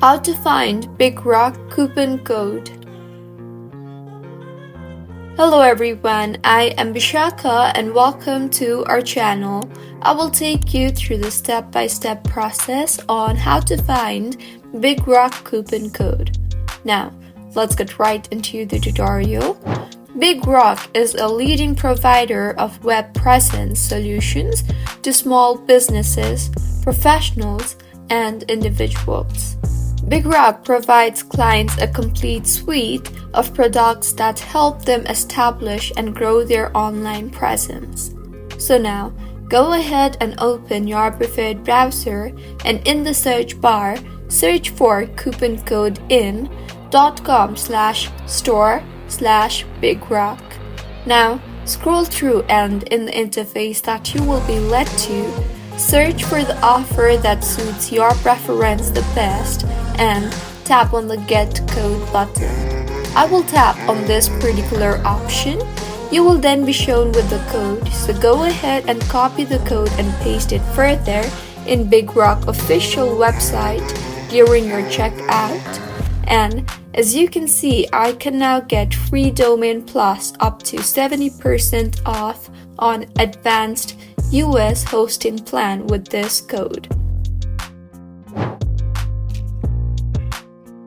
How to find Bigrock coupon code. Hello everyone, I am Bigrock and welcome to our channel. I will take you through the step-by-step process on how to find Bigrock coupon code. Now, let's get right into the tutorial. Bigrock is a leading provider of web presence solutions to small businesses, professionals, and individuals. Bigrock provides clients a complete suite of products that help them establish and grow their online presence. So now, go ahead and open your preferred browser and in the search bar, search for couponcodin.com/store/Bigrock. Now, scroll through and in the interface that you will be led to, search for the offer that suits your preference the best and tap on the Get Code button. I will tap on this particular option. You will then be shown with the code, so go ahead and copy the code and paste it further in Bigrock official website during your checkout. And as you can see, I can now get free domain plus up to 70% off on advanced US hosting plan with this code.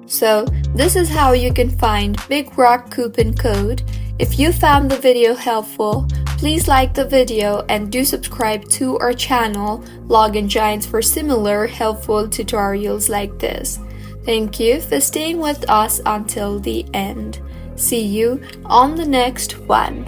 So this is how you can find Bigrock coupon code. If you found the video helpful, please like the video and do subscribe to our channel, Login Giants, for similar helpful tutorials like this. Thank you for staying with us until the end. See you on the next one.